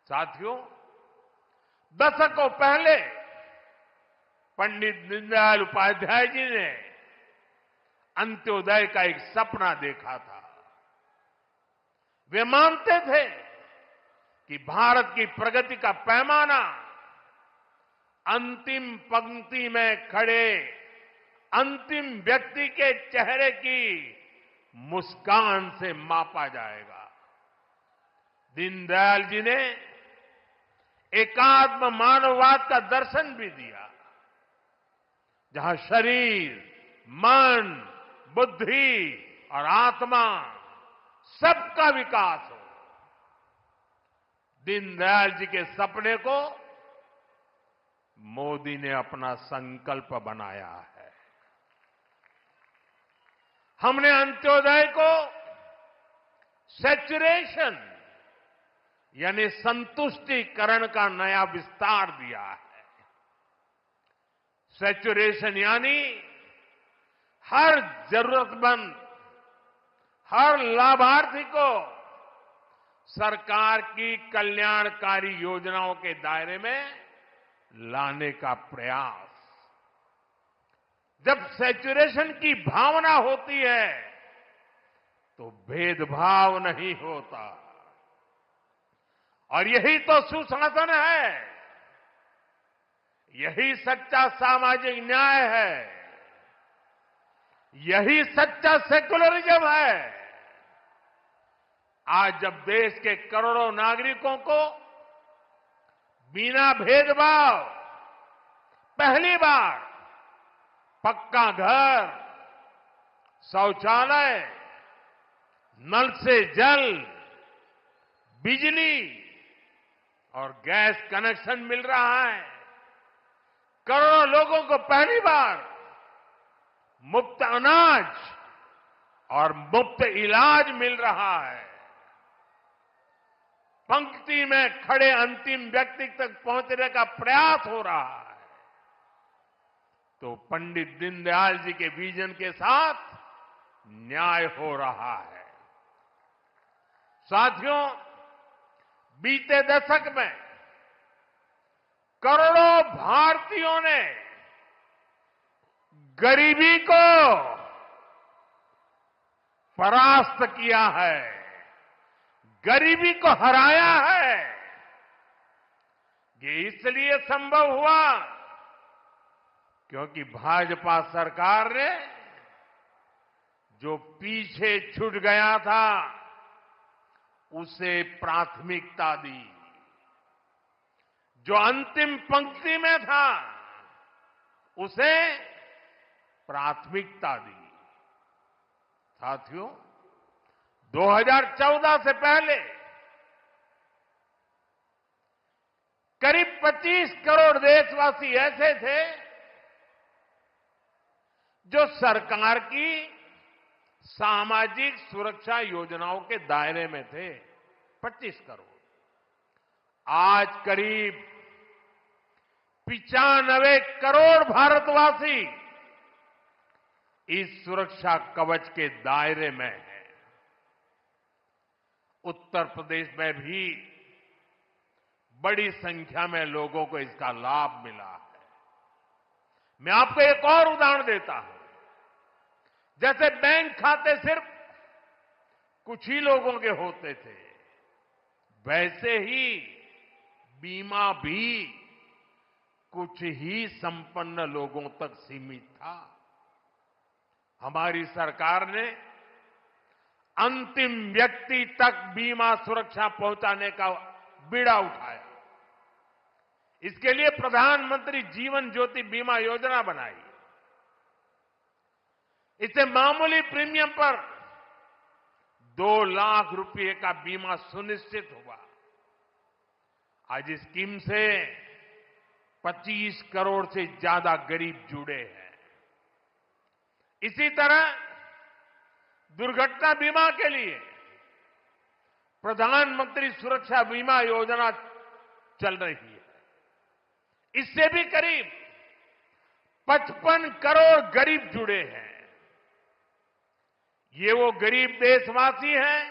साथियों, दशकों पहले पंडित दीनदयाल उपाध्याय जी ने अंत्योदय का एक सपना देखा था। वे मानते थे कि भारत की प्रगति का पैमाना अंतिम पंक्ति में खड़े अंतिम व्यक्ति के चेहरे की मुस्कान से मापा जाएगा। दीनदयाल जी ने एकात्म मानववाद का दर्शन भी दिया, जहां शरीर, मन, बुद्धि और आत्मा सबका विकास हो। दीनदयाल जी के सपने को मोदी ने अपना संकल्प बनाया है। हमने अंत्योदय को सैचुरेशन यानी संतुष्टिकरण का नया विस्तार दिया है। सैचुरेशन यानी हर जरूरतमंद, हर लाभार्थी को सरकार की कल्याणकारी योजनाओं के दायरे में लाने का प्रयास। जब सैचुरेशन की भावना होती है तो भेदभाव नहीं होता, और यही तो सुशासन है, यही सच्चा सामाजिक न्याय है, यही सच्चा सेकुलरिज्म है। आज जब देश के करोड़ों नागरिकों को बिना भेदभाव पहली बार पक्का घर, शौचालय, नल से जल, बिजली और गैस कनेक्शन मिल रहा है, करोड़ों लोगों को पहली बार मुफ्त अनाज और मुफ्त इलाज मिल रहा है, पंक्ति में खड़े अंतिम व्यक्ति तक पहुंचने का प्रयास हो रहा है, तो पंडित दीनदयाल जी के विजन के साथ न्याय हो रहा है। साथियों, बीते दशक में करोड़ों भारतीयों ने गरीबी को परास्त किया है, गरीबी को हराया है। ये इसलिए संभव हुआ क्योंकि भाजपा सरकार ने जो पीछे छूट गया था उसे प्राथमिकता दी, जो अंतिम पंक्ति में था उसे प्राथमिकता दी। साथियों, 2014 से पहले करीब 25 करोड़ देशवासी ऐसे थे जो सरकार की सामाजिक सुरक्षा योजनाओं के दायरे में थे। 25 करोड़। आज करीब 95 करोड़ भारतवासी इस सुरक्षा कवच के दायरे में हैं। उत्तर प्रदेश में भी बड़ी संख्या में लोगों को इसका लाभ मिला है। मैं आपको एक और उदाहरण देता हूं। जैसे बैंक खाते सिर्फ कुछ ही लोगों के होते थे, वैसे ही बीमा भी कुछ ही संपन्न लोगों तक सीमित था। हमारी सरकार ने अंतिम व्यक्ति तक बीमा सुरक्षा पहुंचाने का बीड़ा उठाया। इसके लिए प्रधानमंत्री जीवन ज्योति बीमा योजना बनाई। इससे मामूली प्रीमियम पर 2 लाख रुपए का बीमा सुनिश्चित हुआ। आज इस स्कीम से 25 करोड़ से ज्यादा गरीब जुड़े हैं। इसी तरह दुर्घटना बीमा के लिए प्रधानमंत्री सुरक्षा बीमा योजना चल रही है। इससे भी करीब 55 करोड़ गरीब जुड़े हैं। ये वो गरीब देशवासी हैं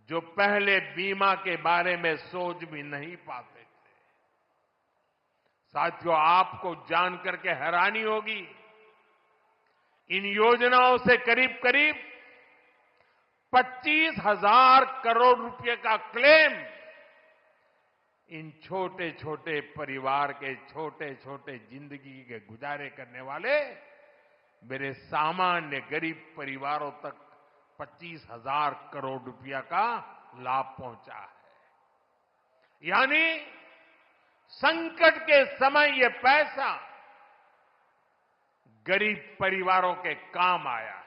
जो पहले बीमा के बारे में सोच भी नहीं पाते थे। साथियों, आपको जानकर के हैरानी होगी, इन योजनाओं से करीब करीब 25,000 करोड़ रुपए का क्लेम इन छोटे छोटे परिवार के छोटे छोटे जिंदगी के गुजारे करने वाले मेरे सामान्य गरीब परिवारों तक 25,000 करोड़ रुपया का लाभ पहुंचा है। यानी संकट के समय ये पैसा गरीब परिवारों के काम आया।